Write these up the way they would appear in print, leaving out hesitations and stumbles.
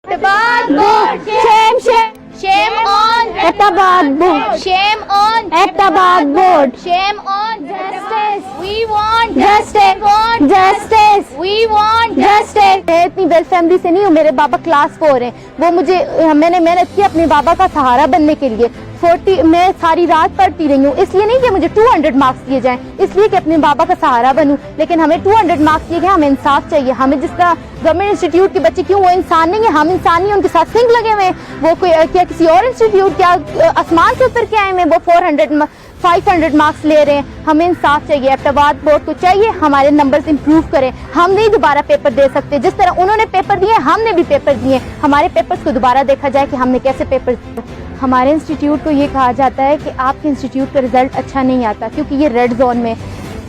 Ahmedabad board. Shame, shame. Shame on Ahmedabad board. Shame on Ahmedabad board. Shame on justice. We want justice. Want justice. We want justice. मैं इतनी well family से नहीं हूँ, मेरे बाबा class 4 हैं। वो मुझे मैंने मेहनत की अपने बाबा का सहारा बनने के लिए। 40 मैं सारी रात पढ़ती रही हूँ, इसलिए नहीं कि मुझे 200 मार्क्स दिए जाएं, इसलिए कि अपने बाबा का सहारा बनूं। लेकिन हमें 200 मार्क्स दिए गए, हमें इंसाफ चाहिए। हमें जिस तरह गवर्नमेंट इंस्टीट्यूट के बच्चे, क्यों वो इंसान नहीं है? हम इंसान नहीं, उनके साथ सिंह लगे हुए हैं। वो कोई क्या किसी और इंस्टीट्यूट, क्या आसमान से उतर के आए हैं? वो 500 मार्क्स ले रहे हैं। हमें इंसाफ चाहिए, अहमदाबाद बोर्ड को चाहिए हमारे नंबर्स इंप्रूव करें। हम नहीं दोबारा पेपर दे सकते, जिस तरह उन्होंने पेपर दिए हमने भी पेपर दिए। हमारे पेपर्स को दोबारा देखा जाए कि हमने कैसे पेपर दिए। हमारे इंस्टीट्यूट को ये कहा जाता है कि आपके इंस्टीट्यूट का रिजल्ट अच्छा नहीं आता क्योंकि ये रेड जोन में।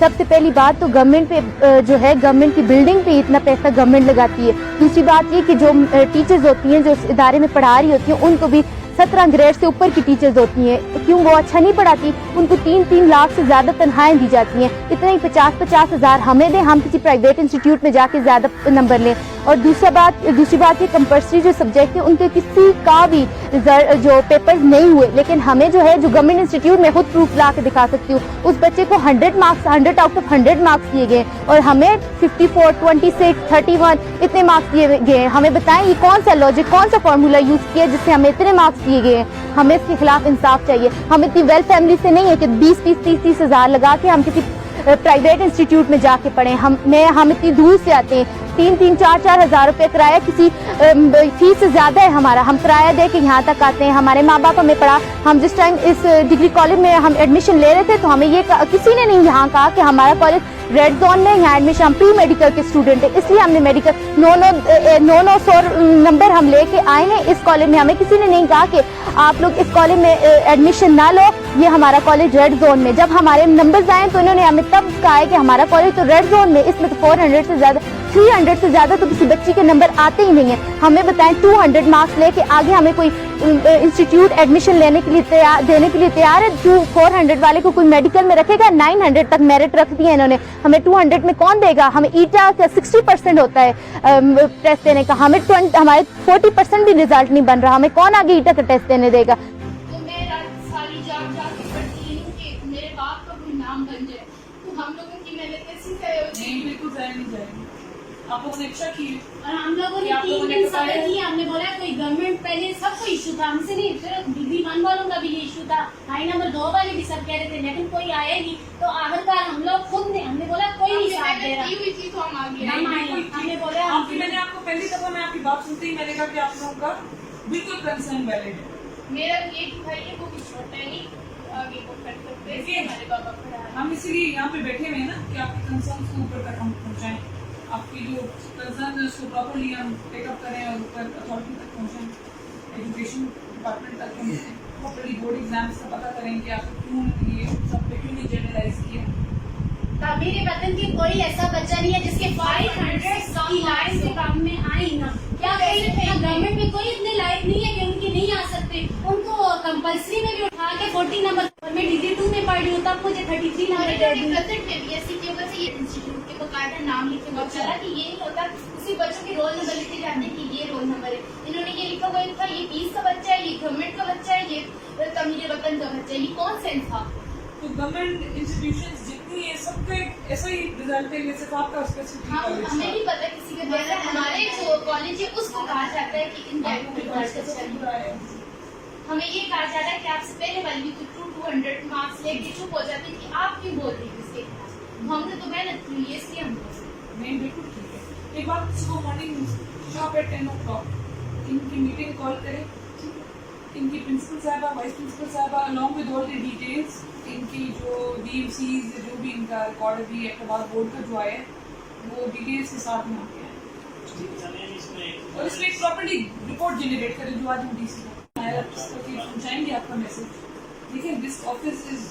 सबसे पहली बात तो गवर्नमेंट पे जो है, गवर्नमेंट की बिल्डिंग पे इतना पैसा गवर्नमेंट लगाती है। दूसरी बात ये कि जो टीचर्स होती हैं, जो इदारे में पढ़ा रही होती हैं, उनको भी 17 ग्रेड से ऊपर की टीचर्स होती हैं। क्यों वो अच्छा नहीं पढ़ाती? उनको 3-3 लाख से ज्यादा तनख्वाहें दी जाती हैं। इतना ही 50-50 हज़ार हमें दें, हम किसी प्राइवेट इंस्टीट्यूट में जाके ज्यादा नंबर लें। और दूसरी बात ये कंपल्सरी जो सब्जेक्ट है उनके किसी का भी जो पेपर्स नहीं हुए, लेकिन हमें जो है, जो गवर्नमेंट इंस्टीट्यूट में खुद प्रूफ ला के दिखा सकती हूँ, उस बच्चे को 100 आउट ऑफ 100 मार्क्स दिए गए और हमें 54, 26, 31 इतने मार्क्स दिए गए। हमें बताएं ये कौन सा लॉजिक, कौन सा फॉर्मूला यूज किया जिससे हमें इतने मार्क्स दिए गए हैं? हमें इसके खिलाफ इंसाफ चाहिए। हम इतनी वेल फैमिली से नहीं है कि 20-30 हज़ार लगा के हम किसी प्राइवेट इंस्टीट्यूट में जाके पढ़े। हम इतनी दूर से आते हैं, 3-3, 4-4 हज़ार रुपए किराया किसी फीस से ज्यादा है हमारा। हम किराया दे के यहाँ तक आते हैं। हमारे माँ बाप हमें पढ़ा, हम जिस टाइम इस डिग्री कॉलेज में हम एडमिशन ले रहे थे तो हमें ये किसी ने नहीं यहाँ कहा कि हमारा कॉलेज रेड जोन में, यहाँ एडमिशन, हम प्री मेडिकल के स्टूडेंट है, इसलिए हमने मेडिकल 900 नंबर हम लेके आए हैं इस कॉलेज में। हमें किसी ने नहीं कहा कि आप लोग इस कॉलेज में एडमिशन ना लो, ये हमारा कॉलेज रेड जोन में। जब हमारे नंबर्स आए तो इन्होंने हमें तब कहा है कि हमारा कॉलेज तो रेड जोन में, इसमें तो 400 से ज्यादा, 300 से ज्यादा तो किसी बच्ची के नंबर आते ही नहीं है। हमें बताएं 200 मार्क्स लेके आगे हमें कोई इंस्टीट्यूट एडमिशन लेने के लिए देने के लिए तैयार है? 400 वाले को कोई मेडिकल में रखेगा? 900 तक मेरिट रख दिया इन्होंने, हमें 200 में कौन देगा? हमें ईटा का 60% होता है टेस्ट देने का, हमारे 40% भी रिजल्ट नहीं बन रहा। हमें कौन आगे ईटा का टेस्ट देने देगा? तो मैं सारी जाके पढ़ती हूँ कि मेरे बाप का कोई नाम बन जाए, तो हम लोगों की मेहनत कैसी जाए? नहीं, बिल्कुल जाए नहीं जाएगी। आप लोगों ने अच्छा किया और हम लोगों ने 3 दिन सफर किया। हमने बोला कोई गवर्नमेंट, पहले सबको इशू था, हमसे नहीं, सिर्फ डिग्री 1 वालों का भी ये इशू था, हाई नंबर 2 वाले भी सब कह रहे थे, लेकिन कोई आया नहीं। तो आखिरकार हम लोग खुद ने, हमने बोला कोई नहीं साथ दे रहा, तो हम आगे हमने बोला। मैंने आपको पहली दफा मैं आपकी बात सुनते ही मैंने कहा कि आप लोगों का बिल्कुल कंसर्न वैलिड है। मेरा ये भाई है, वो भी छोटा है, नहीं आगे को कर सकते हैं। हमारे बाबा खड़ा है, हम इसीलिए यहाँ पे बैठे हुए हैं ना कि आपके कंसर्न को ऊपर तक हम पहुँचाएं, आपकी जो कंसर्न है उसको प्रॉपरली हम टेकअप करें और ऊपर अथॉरिटी तक पहुँचाएं, एजुकेशन डिपार्टमेंट तक पहुँचें, प्रॉपरली बोर्ड एग्जाम्स का पता करें कि आपको क्यों ये सब पे क्यों नहीं जनरलाइज किया। मेरे वतन के कोई ऐसा बच्चा नहीं है जिसके 500 की लाइफ के काम में आई ना। क्या गवर्नमेंट में कोई इतने लायक नहीं है कि उनके नहीं आ सकते? उनको कंपल्सरी में भी उठा के 40 नंबर, मैं डिग्री 2 में पढ़ रही हूँ तब मुझे 33 नंबर इंस्टीट्यूट के बकायदा नाम लिखे हुआ चला कि ये नहीं होता, उसी बच्चों के रोल नंबर लिखे जाते हैं कि ये रोल नंबर है। इन्होंने ये लिखा हुआ था, ये 20 का बच्चा है, ये गवर्नमेंट का बच्चा है, ये तमीर वतन का बच्चा है। ये कौन सेंस था? तो गवर्नमेंट इंस्टीट्यूशंस जितनी है सबका ऐसा ही रिजल्ट है, जैसे आपका स्पेसिफिक कॉलेज। हमें नहीं पता किसी के द्वारा, हमारे जो कॉलेज है उसको कहा जाता है कि इन हमें ये कहा जाता है कि आपसे पहले वाली 200 मार्क्स लेके चुप हो जाती कि आप क्यों बोल रही थी इसके खिलाफ? हमने तो मेहनत की है, इसलिए हम नहीं, बिल्कुल ठीक है। एक बार सुबह मॉर्निंग शॉप एट 10 o'clock इनकी मीटिंग कॉल करें, इनकी प्रिंसिपल साहबा, वाइस प्रिंसिपल साहबा, along with all the details, इनकी जो DMCs जो भी इनका रिकॉर्ड भी अखबार बोर्ड का जो आया है वो डिटेल्स के साथ में आते हैं, और इसमें एक प्रॉपर्ली रिपोर्ट जनरेट करें जो आज हम DC को पहुँचाएंगे आपका मैसेज। देखिए, दिस ऑफिस इज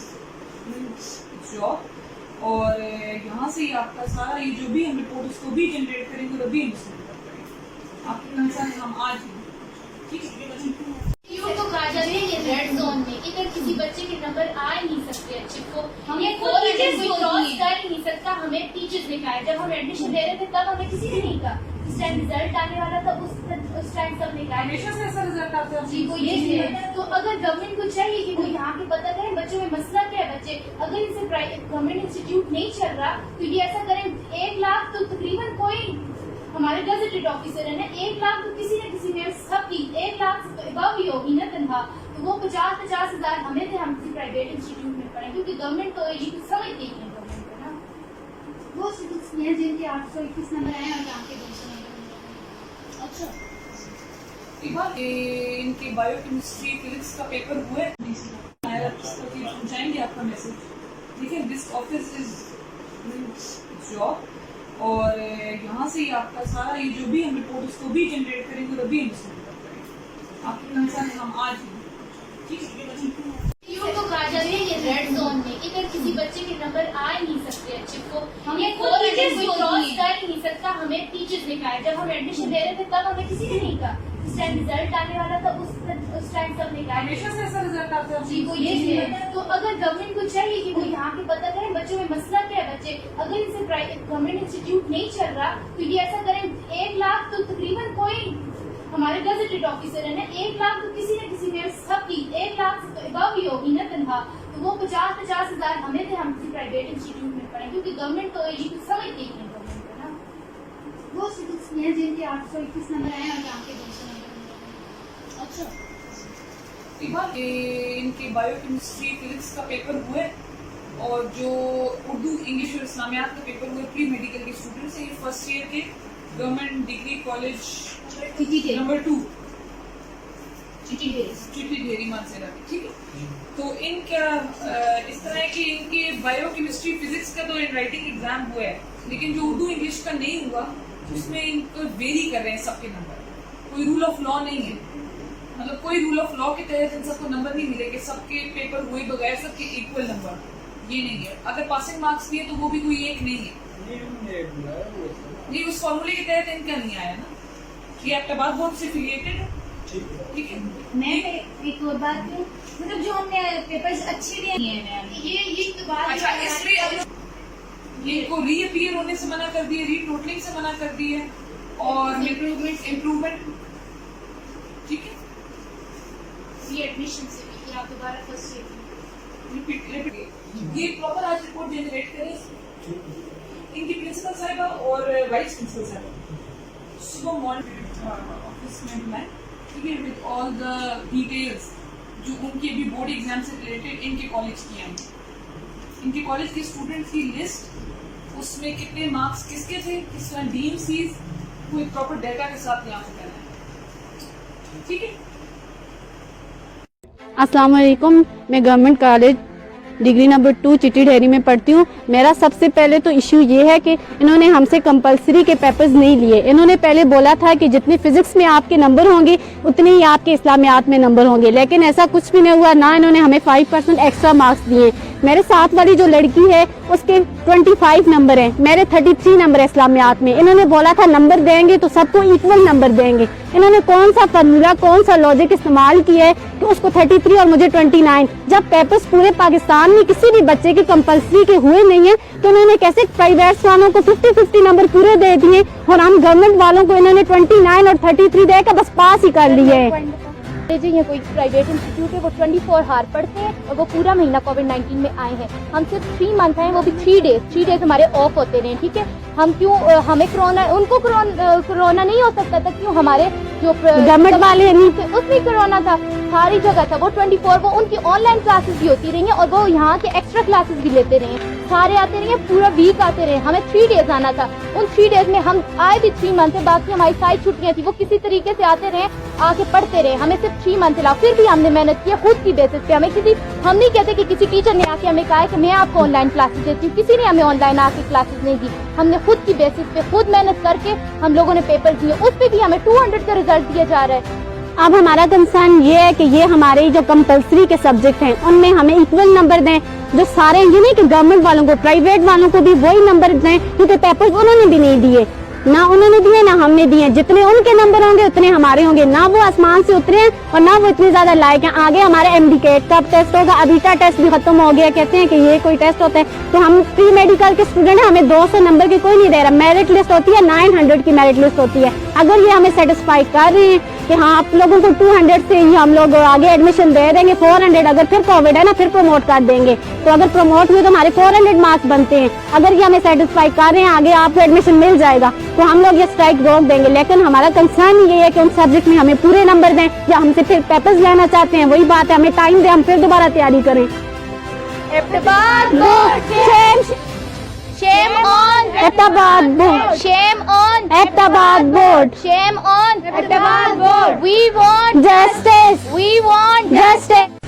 जॉब, और यहाँ से ही आपका सारा ये जो भी हम रिपोर्ट उसको भी जनरेट करेंगे और भी आपके कंसर्न हम आज ठीक है। तो कहा जाता है ये रेड जोन में, इधर किसी बच्चे के नंबर आ ही नहीं सकते अच्छे को, हम ये खुद कोई टीचर्स क्रॉस कर ही नहीं सकता। हमें टीचर्स ने कहा, जब हम एडमिशन ले रहे थे तब हमें किसी ने नहीं कहा। इस टाइम रिजल्ट आने वाला था, उस टाइम सबने कहा हमेशा से ऐसा रिजल्ट आता है जी वो ये है। तो अगर गवर्नमेंट को चाहिए कि वो यहाँ के पता करें बच्चों में मसला क्या है, बच्चे अगर इनसे प्राइवेट गवर्नमेंट इंस्टीट्यूट नहीं चल रहा तो ये ऐसा करें 1 लाख तो तकरीबन कोई हमारे गजेटेड ऑफिसर है ना, 1 लाख तो किसी न किसी में सबकी 1 लाख से अबव ही होगी ना तनख्वाह, तो वो 50-50 हजार हमें थे, हम किसी प्राइवेट इंस्टीट्यूट में पढ़े, क्योंकि गवर्नमेंट तो ये कुछ समझती है गवर्नमेंट को ना। वो स्टूडेंट्स हैं जिनके 821 नंबर आए और यहाँ के 200 नंबर। अच्छा इनके बायोकेमिस्ट्री फिजिक्स का पेपर हुआ है, पहुंचाएंगे आपका मैसेज, ठीक है। दिस ऑफिस इज जॉब और यहाँ से ही आपका सारा ये जो भी हम रिपोर्ट उसको भी जनरेट करेंगे और अभी हम करेंगे आपके कंसर्न हम आज ठीक है। तो कहा जाता है ये रेड जोन में इधर किसी बच्चे के नंबर आ ही नहीं सकते अच्छे को, हम ये खुद टीचर्स को क्रॉस कर ही नहीं सकता, हमें टीचर्स ने कहा। जब हम एडमिशन दे रहे थे तब हमें किसी ने नहीं कहा, उस टाइम रिजल्ट आने वाला था, उस टाइम सबने कहा हमेशा से ऐसा रिजल्ट आता है जी वो ये है। तो अगर गवर्नमेंट को चाहिए कि वो यहाँ के पता करें बच्चों में मसला क्या है, बच्चे अगर इनसे प्राइवेट गवर्नमेंट इंस्टीट्यूट नहीं चल रहा तो ये ऐसा करें 1 लाख तो तकरीबन कोई हमारे गजेटेड ऑफिसर है ना, 1 लाख तो किसी न किसी में सबकी 1 लाख से अबव ही होगी ना तनख्वाह, तो वो 50-50 हजार हमें थे, हम किसी प्राइवेट इंस्टीट्यूट में पढ़े, क्योंकि गवर्नमेंट तो ये कुछ समझती है गवर्नमेंट को ना। वो स्टूडेंट्स हैं जिनके 821 नंबर आए और यहाँ के 200 नंबर। अच्छा इनके बायोकेमिस्ट्री फिजिक्स का पेपर हुआ है और जो उर्दू इंग्लिश और इस्लामियात का पेपर हुआ है प्री मेडिकल के स्टूडेंट्स हैं, ये फर्स्ट ईयर के गवर्नमेंट डिग्री कॉलेज नंबर 2 चिटी ढेरी मानसेरा की, ठीक है। तो इनका इस तरह है कि इनके बायोकेमिस्ट्री फिजिक्स का तो इन राइटिंग एग्जाम हुआ है, लेकिन जो उर्दू इंग्लिश का नहीं हुआ उसमें इनको वेरी कर रहे हैं सबके नंबर, कोई रूल ऑफ लॉ नहीं है, मतलब कोई रूल ऑफ लॉ के तहत इन सबको नंबर नहीं मिले कि सबके पेपर हुए बगैर सबके इक्वल नंबर, ये नहीं है। अगर पासिंग मार्क्स दिए तो वो भी कोई एक नहीं है, ये उस फॉर्मूले के तहत इनका नहीं आया ना, ये अहमदाबाद बोर्ड से एफिलिएटेड है, ठीक है। मैं एक और बात करूं, मतलब जो हमने पेपर्स अच्छे दिए हैं ये तो बात अच्छा, इसलिए ये इनको रीअपीयर होने से मना कर दिए, रीटोटलिंग से मना कर दिए और इम्प्रूवमेंट, ठीक है। ये एडमिशन से भी आप दोबारा फर्स्ट ईयर ये प्रॉपर आज रिपोर्ट जनरेट करें इनकी प्रिंसिपल साहिबा और वाइस प्रिंसिपल साहिबा सुबह मॉर्निंग ऑफिस में बुलाएं, ठीक है, विद ऑल द डिटेल्स जो उनके भी बोर्ड एग्जाम से रिलेटेड इनके कॉलेज की हैं, इनके कॉलेज के स्टूडेंट्स की लिस्ट, उसमें कितने मार्क्स किसके थे, किस तरह डीम सीज, कोई प्रॉपर डाटा के साथ यहाँ से करना है, ठीक है। अस्सलाम वालेकुम, मैं गवर्नमेंट कॉलेज डिग्री नंबर 2 चिटी ढेरी में पढ़ती हूँ। मेरा सबसे पहले तो इश्यू ये है कि इन्होंने हमसे कंपलसरी के पेपर्स नहीं लिए। इन्होंने पहले बोला था कि जितने फिजिक्स में आपके नंबर होंगे उतने ही आपके इस्लामियात में नंबर होंगे, लेकिन ऐसा कुछ भी नहीं हुआ, ना इन्होंने हमें 5% एक्स्ट्रा मार्क्स दिए। मेरे साथ वाली जो लड़की है उसके 25 नंबर हैं, मेरे 33 नंबर है इस्लामियात में। इन्होंने बोला था नंबर देंगे तो सबको इक्वल नंबर देंगे। इन्होंने कौन सा फार्मूला, कौन सा लॉजिक इस्तेमाल किया है कि उसको 33 और मुझे 29, जब पेपर्स पूरे पाकिस्तान में किसी भी बच्चे के कंपलसरी के हुए नहीं है तो इन्होंने कैसे प्राइवेट वालों को 50-50 नंबर पूरे दे दिए और हम गवर्नमेंट वालों को इन्होंने 29 और 33 देकर बस पास ही कर लिए है। ये कोई प्राइवेट इंस्टीट्यूट है, वो 24 हार पढ़ते हैं और वो पूरा महीना कोविड-19 में आए हैं। हम सिर्फ 3 मंथ आए, वो भी 3 डेज हमारे ऑफ होते रहे, ठीक है। हम क्यों, हमें कोरोना, उनको कोरोना नहीं हो सकता था, क्यों हमारे जो गवर्नमेंट वाले नहीं थे उसमें कोरोना था, सारी जगह था। वो 24 वो उनकी ऑनलाइन क्लासेस भी होती रही हैं और वो यहाँ के एक्स्ट्रा क्लासेस भी लेते रहे, सारे आते रहे, पूरा वीक आते रहे। हमें 3 डेज आना था, उन 3 डेज में हम आए भी 3 मंथ है, बाकी हमारी सारी छुट्टियां थी, वो किसी तरीके से आते रहे, आके पढ़ते रहे। हमें सिर्फ 3 मंथ लगा, फिर भी हमने मेहनत की खुद की बेसिस पे। हमें हम नहीं कहते कि किसी टीचर ने आके हमें कहा है कि मैं आपको ऑनलाइन क्लासेस देती हूँ, किसी ने हमें ऑनलाइन आके क्लासेस नहीं दी। हमने खुद की बेसिस पे खुद मेहनत करके हम लोगों ने पेपर दिए, उस पे भी हमें 200 का रिजल्ट दिया जा रहा है। अब हमारा कंसर्न ये है कि ये हमारे जो कंपलसरी के सब्जेक्ट हैं उनमें हमें इक्वल नंबर दें, जो सारे ये नहीं कि गवर्नमेंट वालों को, प्राइवेट वालों को भी वही नंबर दें, क्योंकि पेपर्स उन्होंने भी नहीं दिए। ना उन्होंने दिए ना हमने दिए। जितने उनके नंबर होंगे उतने हमारे होंगे। ना वो आसमान से उतरे हैं और ना वो इतने ज्यादा लायक हैं। आगे हमारे MD-CAT का टेस्ट होगा, अबीटा टेस्ट भी खत्म हो गया। कहते हैं कि ये कोई टेस्ट होता है, तो हम प्री मेडिकल के स्टूडेंट हैं, हमें 200 नंबर की कोई नहीं दे रहा। मेरिट लिस्ट होती है, 900 की मेरिट लिस्ट होती है। अगर ये हमें सेटिस्फाई कर रहे हैं कि हाँ आप लोगों को 200 से ही हम लोग आगे एडमिशन दे देंगे, 400 अगर फिर कोविड है ना फिर प्रमोट कर देंगे, तो अगर प्रमोट हुए तो हमारे 400 मार्क्स बनते हैं। अगर ये हमें सेटिस्फाई कर रहे हैं आगे आपको एडमिशन मिल जाएगा, तो हम लोग ये स्ट्राइक रोक देंगे। लेकिन हमारा कंसर्न ये है कि उन सब्जेक्ट में हमें पूरे नंबर दें, या हमसे फिर पेपर्स लेना चाहते हैं वही बात है, हमें टाइम दें, हम फिर दोबारा तैयारी करें। Abbottabad board, shame on Abbottabad board, shame on Abbottabad board, shame on Abbottabad board. we want justice, we want justice.